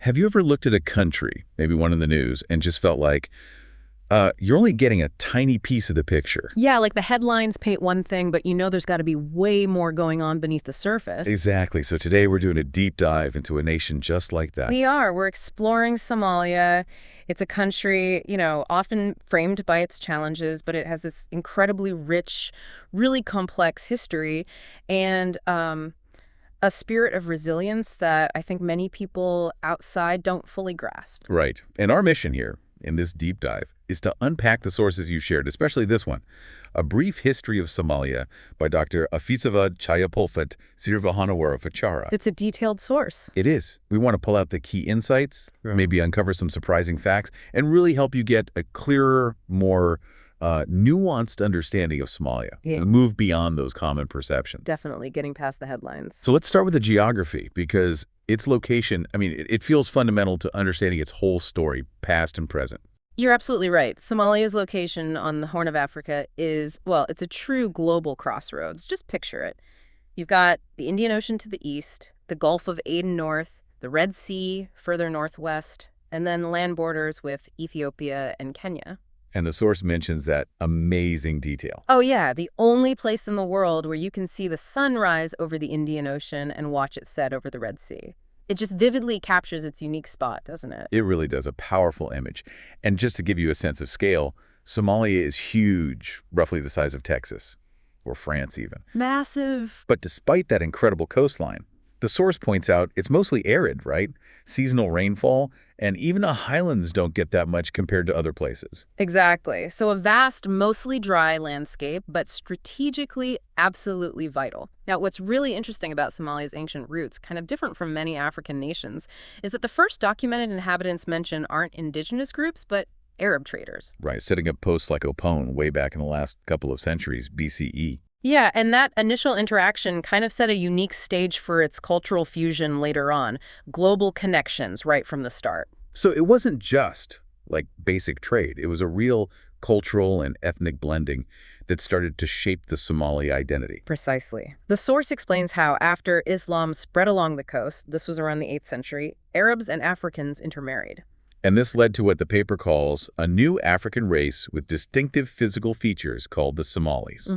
Have you ever looked at a country, maybe one in the news, and just felt like you're only getting a tiny piece of the picture? Yeah, like the headlines paint one thing, but you know there's got to be way more going on beneath the surface. Exactly. So today we're doing a deep dive into a nation just like that. We are. We're exploring Somalia. It's a country, often framed by its challenges, but it has this incredibly rich, really complex history and a spirit of resilience that I think many people outside don't fully grasp. Right. And our mission here in this deep dive is to unpack the sources you shared, especially this one, A Brief History of Somalia by Dr. Afisavad Chayapolfet Sirvahanawara Fachara. It's a detailed source. It is. We want to pull out the key insights, maybe uncover some surprising facts, and really help you get a clearer, more nuanced understanding of Somalia. Yeah. And move beyond those common perceptions. Definitely getting past the headlines. So let's start with the geography, because its location, it feels fundamental to understanding its whole story, past and present. You're absolutely right. Somalia's location on the Horn of Africa is, well, it's a true global crossroads. Just picture it. You've got the Indian Ocean to the east, the Gulf of Aden north, the Red Sea further northwest, and then land borders with Ethiopia and Kenya. And the source mentions that amazing detail. Oh yeah, the only place in the world where you can see the sun rise over the Indian Ocean and watch it set over the Red Sea. It just vividly captures its unique spot, doesn't it? It really does. A powerful image. And just to give you a sense of scale, Somalia is huge, roughly the size of Texas, or France even. Massive. But despite that incredible coastline, the source points out it's mostly arid, right? Seasonal rainfall, and even the highlands don't get that much compared to other places. Exactly. So a vast, mostly dry landscape, but strategically absolutely vital. Now, what's really interesting about Somalia's ancient roots, kind of different from many African nations, is that the first documented inhabitants mentioned aren't indigenous groups, but Arab traders. Right, setting up posts like Opone way back in the last couple of centuries BCE. Yeah, and that initial interaction kind of set a unique stage for its cultural fusion later on. Global connections right from the start. So it wasn't just like basic trade. It was a real cultural and ethnic blending that started to shape the Somali identity. Precisely. The source explains how after Islam spread along the coast, this was around the 8th century, Arabs and Africans intermarried. And this led to what the paper calls a new African race with distinctive physical features called the Somalis.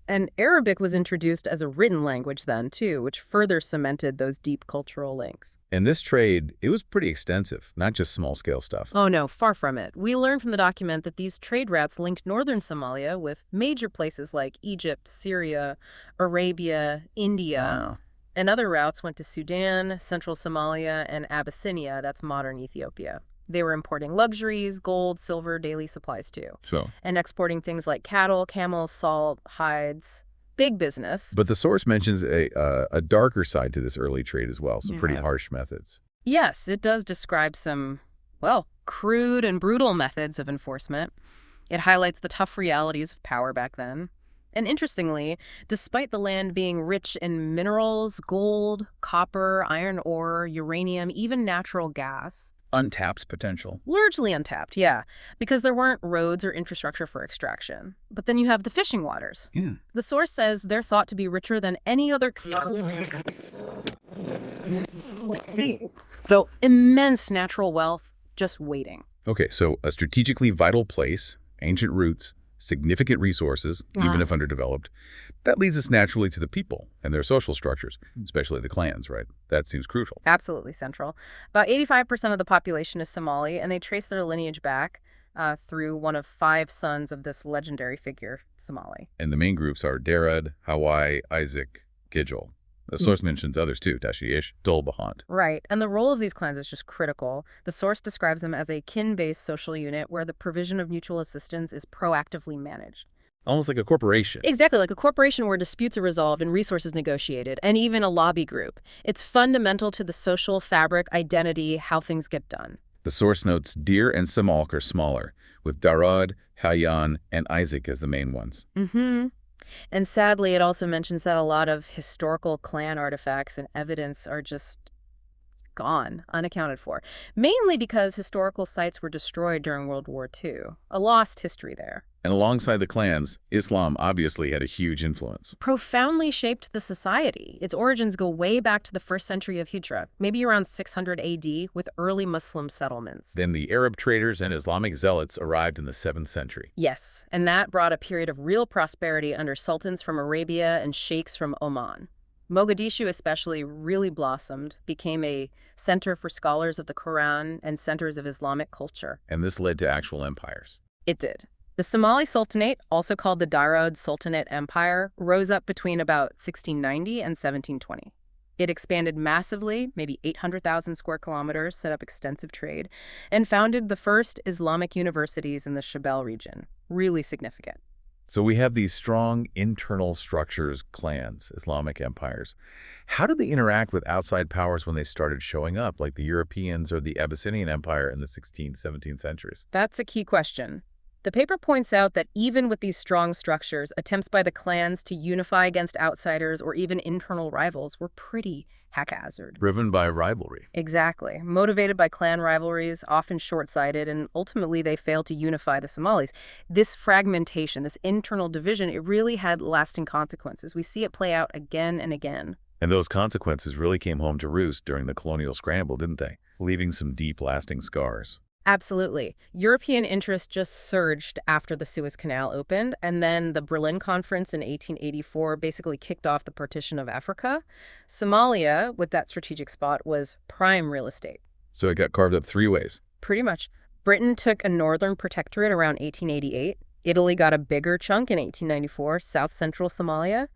And Arabic was introduced as a written language then, too, which further cemented those deep cultural links. And this trade, it was pretty extensive, not just small-scale stuff. Oh no, far from it. We learned from the document that these trade routes linked northern Somalia with major places like Egypt, Syria, Arabia, India. Wow. And other routes went to Sudan, central Somalia, and Abyssinia, that's modern Ethiopia. They were importing luxuries, gold, silver, daily supplies too. And exporting things like cattle, camels, salt, hides. Big business. But the source mentions a darker side to this early trade as well, some pretty harsh methods. Yes, it does describe some, well, crude and brutal methods of enforcement. It highlights the tough realities of power back then. And interestingly, despite the land being rich in minerals, gold, copper, iron ore, uranium, even natural gas, untapped potential. largely untapped, yeah, because there weren't roads or infrastructure for extraction. But then you have the fishing waters. Yeah. The source says they're thought to be richer than any other. So immense natural wealth just waiting. Okay, so a strategically vital place, ancient roots, significant resources, even if underdeveloped. That leads us naturally to the people and their social structures, especially the clans, right? That seems crucial. Absolutely central. About 85% of the population is Somali, and they trace their lineage back through one of 5 sons of this legendary figure, Somali. And the main groups are Darad, Hawaii, Isaac, Gijol. The source mentions others too, Tashiish, Dulbahant. Right, and the role of these clans is just critical. The source describes them as a kin-based social unit where the provision of mutual assistance is proactively managed. Almost like a corporation. Exactly, like a corporation where disputes are resolved and resources negotiated, and even a lobby group. It's fundamental to the social fabric, identity, how things get done. The source notes Dir and Samalk are smaller, with Darad, Hayyan, and Isaac as the main ones. And sadly, it also mentions that a lot of historical clan artifacts and evidence are just gone, unaccounted for, mainly because historical sites were destroyed during World War II. A lost history there. And alongside the clans, Islam obviously had a huge influence. Profoundly shaped the society. Its origins go way back to the 1st century of Hijra, maybe around 600 AD, with early Muslim settlements. Then the Arab traders and Islamic zealots arrived in the 7th century. Yes, and that brought a period of real prosperity under sultans from Arabia and sheikhs from Oman. Mogadishu especially really blossomed, became a center for scholars of the Quran and centers of Islamic culture. And this led to actual empires. It did. The Somali Sultanate, also called the Darood Sultanate Empire, rose up between about 1690 and 1720. It expanded massively, maybe 800,000 square kilometers, set up extensive trade, and founded the first Islamic universities in the Shabelle region. Really significant. So we have these strong internal structures, clans, Islamic empires. How did they interact with outside powers when they started showing up, like the Europeans or the Abyssinian Empire in the 16th, 17th centuries? That's a key question. The paper points out that even with these strong structures, attempts by the clans to unify against outsiders or even internal rivals were pretty haphazard. Driven by rivalry. Exactly. Motivated by clan rivalries, often short-sighted, and ultimately they failed to unify the Somalis. This fragmentation, this internal division, it really had lasting consequences. We see it play out again and again. And those consequences really came home to roost during the colonial scramble, didn't they? Leaving some deep, lasting scars. Absolutely. European interest just surged after the Suez Canal opened, and then the Berlin Conference in 1884 basically kicked off the partition of Africa. Somalia, with that strategic spot, was prime real estate. So it got carved up 3 ways. Pretty much. Britain took a northern protectorate around 1888. Italy got a bigger chunk in 1894, south-central Somalia.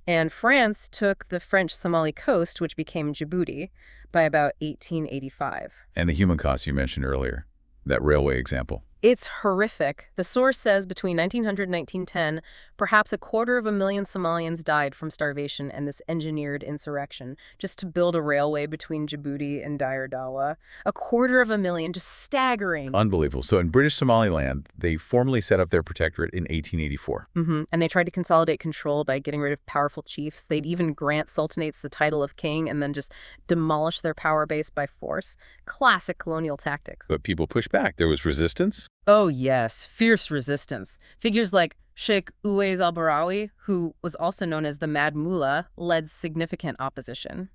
And France took the French Somali coast, which became Djibouti, by about 1885. And the human cost you mentioned earlier. That railway example. It's horrific. The source says between 1900 and 1910, perhaps 250,000 Somalians died from starvation and this engineered insurrection just to build a railway between Djibouti and Dire Dawa. 250,000, just staggering. Unbelievable. So in British Somaliland, they formally set up their protectorate in 1884. And they tried to consolidate control by getting rid of powerful chiefs. They'd even grant sultanates the title of king and then just demolish their power base by force. Classic colonial tactics. But people pushed back. There was resistance. Oh, yes. Fierce resistance. Figures like Sheikh Uwais al-Barawi, who was also known as the Mad Mullah, led significant opposition.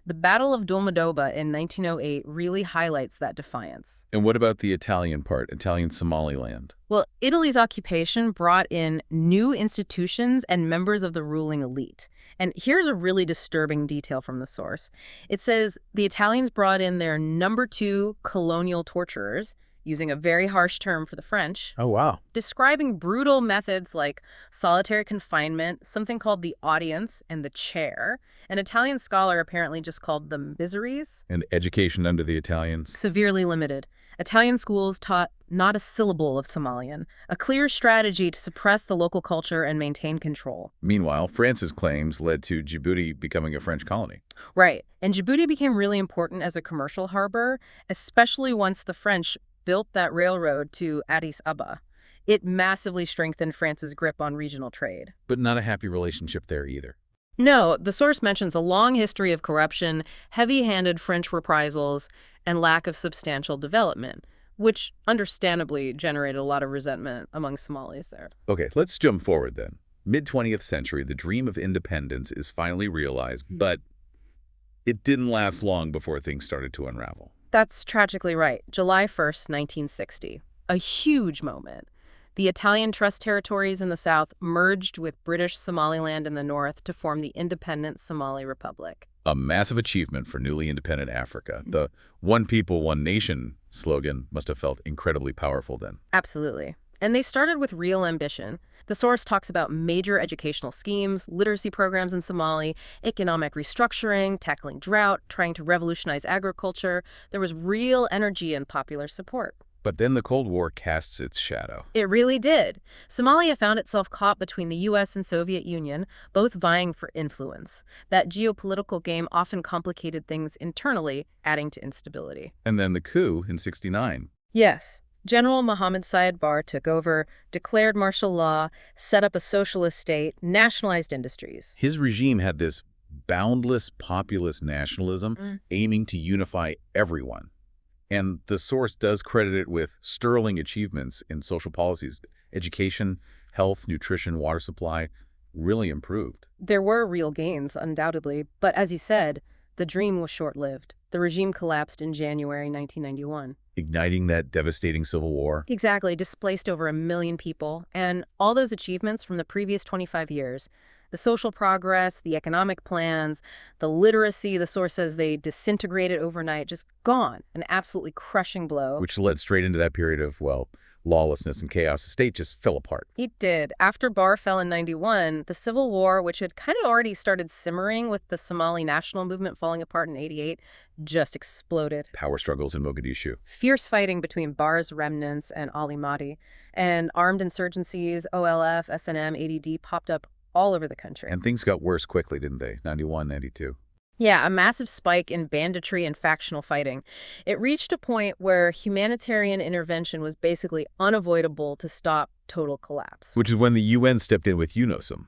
The Battle of Dulmadoba in 1908 really highlights that defiance. And what about the Italian part, Italian Somaliland? Well, Italy's occupation brought in new institutions and members of the ruling elite. And here's a really disturbing detail from the source. It says the Italians brought in their number 2 colonial torturers, using a very harsh term for the French. Oh, wow. Describing brutal methods like solitary confinement, something called the audience, and the chair. An Italian scholar apparently just called them miseries. And education under the Italians? Severely limited. Italian schools taught not a syllable of Somalian, a clear strategy to suppress the local culture and maintain control. Meanwhile, France's claims led to Djibouti becoming a French colony. Right. And Djibouti became really important as a commercial harbor, especially once the French built that railroad to Addis Ababa. It massively strengthened France's grip on regional trade. But not a happy relationship there either. No, the source mentions a long history of corruption, heavy-handed French reprisals, and lack of substantial development, which understandably generated a lot of resentment among Somalis there. Okay, let's jump forward then. Mid-20th century, the dream of independence is finally realized, but it didn't last long before things started to unravel. That's tragically right. July 1st, 1960. A huge moment. The Italian Trust territories in the south merged with British Somaliland in the north to form the independent Somali Republic. A massive achievement for newly independent Africa. The "One People, One Nation" slogan must have felt incredibly powerful then. Absolutely. And they started with real ambition. The source talks about major educational schemes, literacy programs in Somali, economic restructuring, tackling drought, trying to revolutionize agriculture. There was real energy and popular support. But then the Cold War casts its shadow. It really did. Somalia found itself caught between the U.S. and Soviet Union, both vying for influence. That geopolitical game often complicated things internally, adding to instability. And then the coup in '69. Yes. General Mohammed Syed Barre took over, declared martial law, set up a socialist state, nationalized industries. His regime had this boundless populist nationalism aiming to unify everyone. And the source does credit it with sterling achievements in social policies. Education, health, nutrition, water supply really improved. There were real gains, undoubtedly, but as you said, the dream was short-lived. The regime collapsed in January 1991. Igniting that devastating civil war. Exactly, displaced over 1 million people, and all those achievements from the previous 25 years, the social progress, the economic plans, the literacy, the source says they disintegrated overnight, just gone. An absolutely crushing blow. Which led straight into that period of, well, lawlessness and chaos. The state just fell apart. It did. After Barre fell in 91, the civil war, which had kind of already started simmering with the Somali national movement falling apart in 88, just exploded. Power struggles in Mogadishu. Fierce fighting between Barre's remnants and Ali Mahdi, and armed insurgencies, OLF, SNM, ADD popped up all over the country. And things got worse quickly, didn't they? 91, 92. Yeah, a massive spike in banditry and factional fighting. It reached a point where humanitarian intervention was basically unavoidable to stop total collapse. Which is when the UN stepped in with UNOSOM,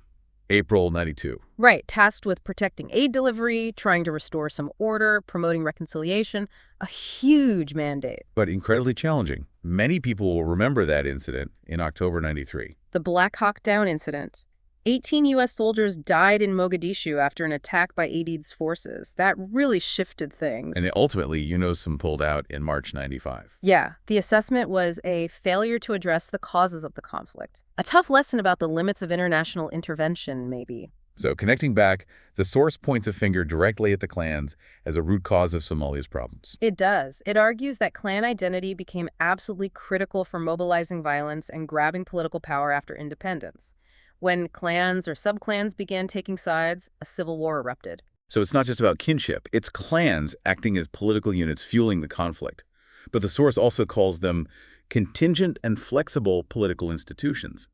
April 92. Right, tasked with protecting aid delivery, trying to restore some order, promoting reconciliation. A huge mandate. But incredibly challenging. Many people will remember that incident in October 93. The Black Hawk Down incident. 18 U.S. soldiers died in Mogadishu after an attack by ADD's forces. That really shifted things. And ultimately, UNOSOM pulled out in March 95. Yeah, the assessment was a failure to address the causes of the conflict. A tough lesson about the limits of international intervention, maybe. So connecting back, the source points a finger directly at the clans as a root cause of Somalia's problems. It does. It argues that clan identity became absolutely critical for mobilizing violence and grabbing political power after independence. When clans or subclans began taking sides, a civil war erupted. So it's not just about kinship. It's clans acting as political units fueling the conflict. But the source also calls them contingent and flexible political institutions.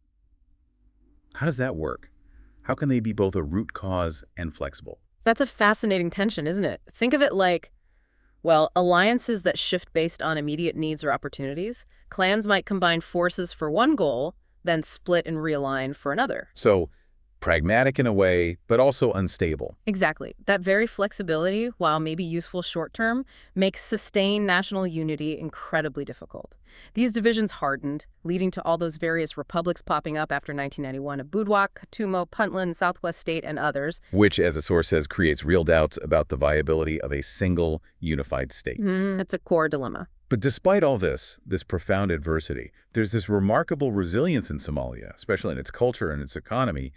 How does that work? How can they be both a root cause and flexible? That's a fascinating tension, isn't it? Think of it like, well, alliances that shift based on immediate needs or opportunities. Clans might combine forces for one goal, then split and realign for another. So pragmatic in a way, but also unstable. Exactly. That very flexibility, while maybe useful short-term, makes sustained national unity incredibly difficult. These divisions hardened, leading to all those various republics popping up after 1991 of Budwak, Katumo, Puntland, Southwest State, and others. Which, as the source says, creates real doubts about the viability of a single unified state. It's a core dilemma. But despite all this profound adversity, there's this remarkable resilience in Somalia, especially in its culture and its economy,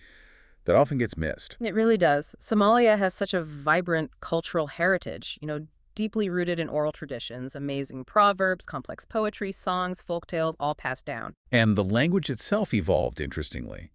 that often gets missed. It really does. Somalia has such a vibrant cultural heritage, deeply rooted in oral traditions, amazing proverbs, complex poetry, songs, folktales, all passed down. And the language itself evolved, interestingly.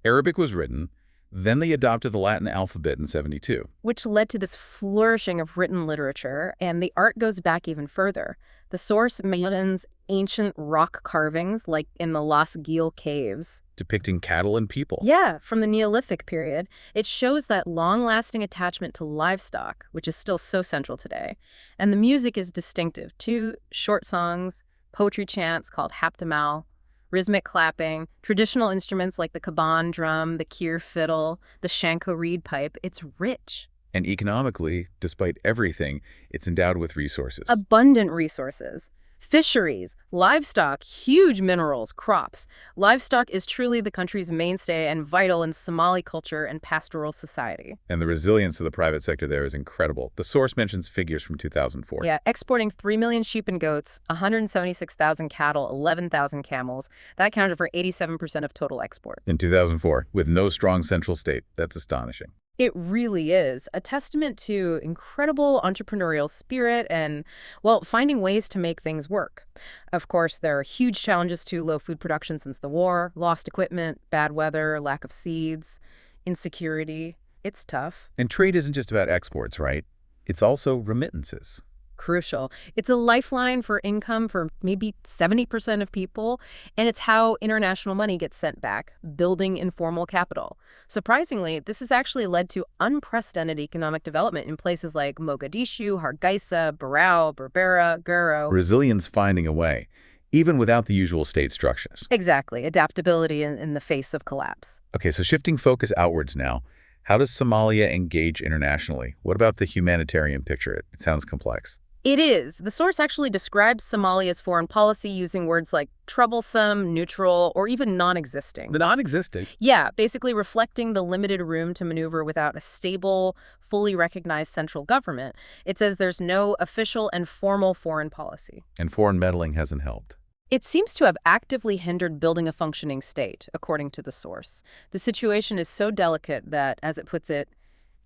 Arabic was written, then they adopted the Latin alphabet in 72. Which led to this flourishing of written literature, and the art goes back even further. The source mentions ancient rock carvings, like in the Las Gil caves. Depicting cattle and people. Yeah, from the Neolithic period. It shows that long-lasting attachment to livestock, which is still so central today. And the music is distinctive. 2 short songs, poetry chants called haptamal, rhythmic clapping, traditional instruments like the kaban drum, the kir fiddle, the shanko reed pipe. It's rich. And economically, despite everything, it's endowed with resources. Abundant resources. Fisheries, livestock, huge minerals, crops. Livestock is truly the country's mainstay and vital in Somali culture and pastoral society. And the resilience of the private sector there is incredible. The source mentions figures from 2004. Yeah, exporting 3 million sheep and goats, 176,000 cattle, 11,000 camels. That accounted for 87% of total exports. In 2004, with no strong central state. That's astonishing. It really is a testament to incredible entrepreneurial spirit and, well, finding ways to make things work. Of course, there are huge challenges to low food production since the war, lost equipment, bad weather, lack of seeds, insecurity. It's tough. And trade isn't just about exports, right? It's also remittances. Crucial. It's a lifeline for income for maybe 70% of people, and it's how international money gets sent back, building informal capital. Surprisingly, this has actually led to unprecedented economic development in places like Mogadishu, Hargeisa, Barao, Berbera, Guro. Resilience finding a way, even without the usual state structures. Exactly. Adaptability in the face of collapse. Okay, so shifting focus outwards now, How does Somalia engage internationally? What about the humanitarian picture? It sounds complex. It is. The source actually describes Somalia's foreign policy using words like troublesome, neutral, or even non-existing. The non-existent. Yeah, basically reflecting the limited room to maneuver without a stable, fully recognized central government. It says there's no official and formal foreign policy. And foreign meddling hasn't helped. It seems to have actively hindered building a functioning state, according to the source. The situation is so delicate that, as it puts it,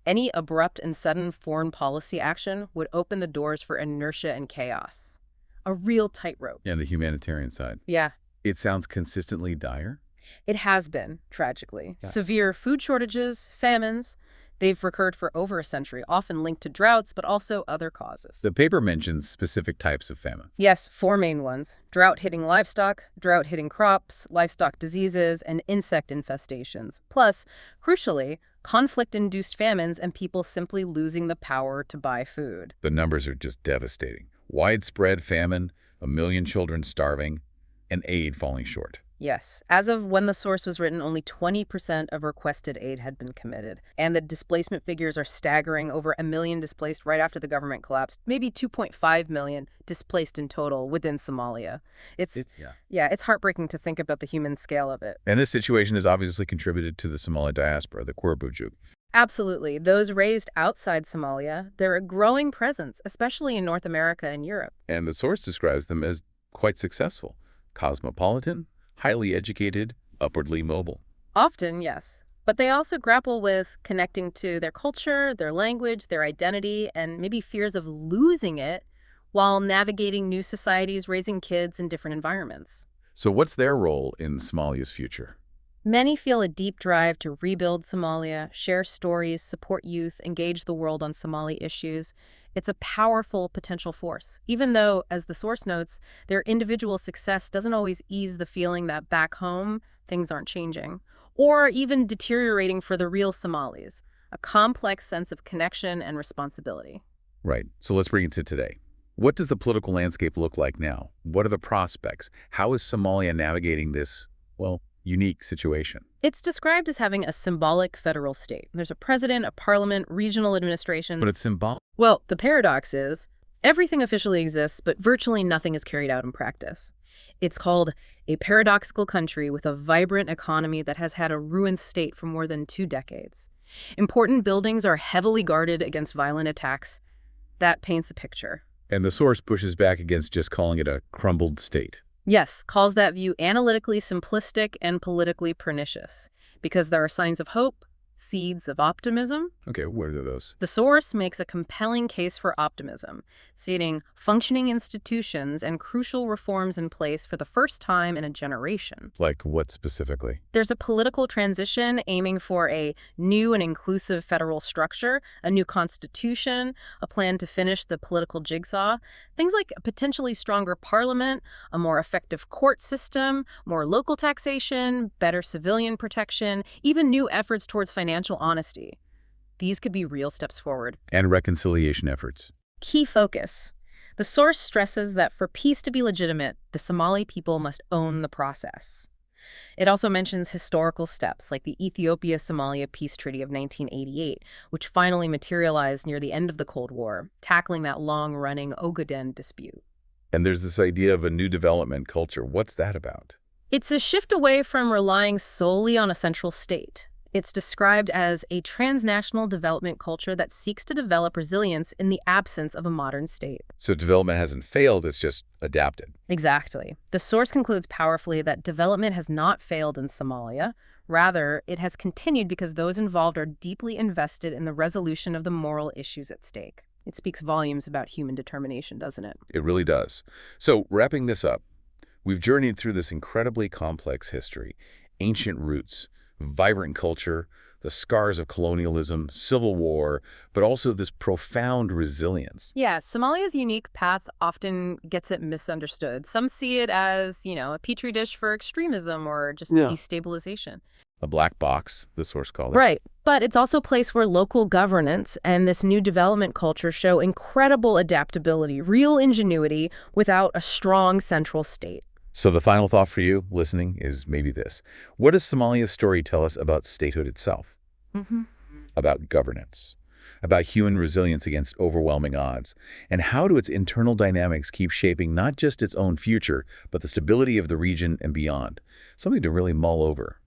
any abrupt and sudden foreign policy action would open the doors for inertia and chaos. A real tightrope. And the humanitarian side. Yeah. It sounds consistently dire. It has been, tragically. Yeah. Severe food shortages, famines, they've recurred for over a century, often linked to droughts, but also other causes. The paper mentions specific types of famine. Yes, four main ones. Drought hitting livestock, drought hitting crops, livestock diseases, and insect infestations. Plus, crucially, conflict-induced famines and people simply losing the power to buy food. The numbers are just devastating. Widespread famine, 1 million children starving, and aid falling short. Yes. As of when the source was written, only 20% of requested aid had been committed. And the displacement figures are staggering. Over 1 million displaced right after the government collapsed. Maybe 2.5 million displaced in total within Somalia. It's heartbreaking to think about the human scale of it. And this situation has obviously contributed to the Somali diaspora, the Kurbujuk. Absolutely. Those raised outside Somalia, they're a growing presence, especially in North America and Europe. And the source describes them as quite successful, cosmopolitan, highly educated, upwardly mobile. Often, yes. But they also grapple with connecting to their culture, their language, their identity, and maybe fears of losing it while navigating new societies, raising kids in different environments. So what's their role in Somalia's future? Many feel a deep drive to rebuild Somalia, share stories, support youth, engage the world on Somali issues. It's a powerful potential force, even though, as the source notes, their individual success doesn't always ease the feeling that back home, things aren't changing, or even deteriorating for the real Somalis, a complex sense of connection and responsibility. Right. So let's bring it to today. What does the political landscape look like now? What are the prospects? How is Somalia navigating this, unique situation? It's described as having a symbolic federal state. There's a president, a parliament, regional administrations. But it's symbolic. Well, the paradox is, everything officially exists, but virtually nothing is carried out in practice. It's called a paradoxical country with a vibrant economy that has had a ruined state for more than 2 decades. Important buildings are heavily guarded against violent attacks. That paints a picture. And the source pushes back against just calling it a crumbled state. Yes, calls that view analytically simplistic and politically pernicious, because there are signs of hope, seeds of optimism. Okay, what are those? The source makes a compelling case for optimism, stating functioning institutions and crucial reforms in place for the first time in a generation. Like what specifically? There's a political transition aiming for a new and inclusive federal structure, a new constitution, a plan to finish the political jigsaw, things like a potentially stronger parliament, a more effective court system, more local taxation, better civilian protection, even new efforts towards financial honesty. These could be real steps forward. And reconciliation efforts. Key focus. The source stresses that for peace to be legitimate, the Somali people must own the process. It also mentions historical steps like the Ethiopia-Somalia Peace Treaty of 1988, which finally materialized near the end of the Cold War, tackling that long-running Ogaden dispute. And there's this idea of a new development culture. What's that about? It's a shift away from relying solely on a central state. It's described as a transnational development culture that seeks to develop resilience in the absence of a modern state. So development hasn't failed, it's just adapted. Exactly. The source concludes powerfully that development has not failed in Somalia. Rather, it has continued because those involved are deeply invested in the resolution of the moral issues at stake. It speaks volumes about human determination, doesn't it? It really does. So wrapping this up, we've journeyed through this incredibly complex history, ancient roots, vibrant culture, the scars of colonialism, civil war, but also this profound resilience. Yeah, Somalia's unique path often gets it misunderstood. Some see it as, a petri dish for extremism or just destabilization. A black box, the source called it. Right, but it's also a place where local governance and this new development culture show incredible adaptability, real ingenuity without a strong central state. So the final thought for you, listening, is maybe this. What does Somalia's story tell us about statehood itself? about governance, about human resilience against overwhelming odds, and how do its internal dynamics keep shaping not just its own future, but the stability of the region and beyond. Something to really mull over.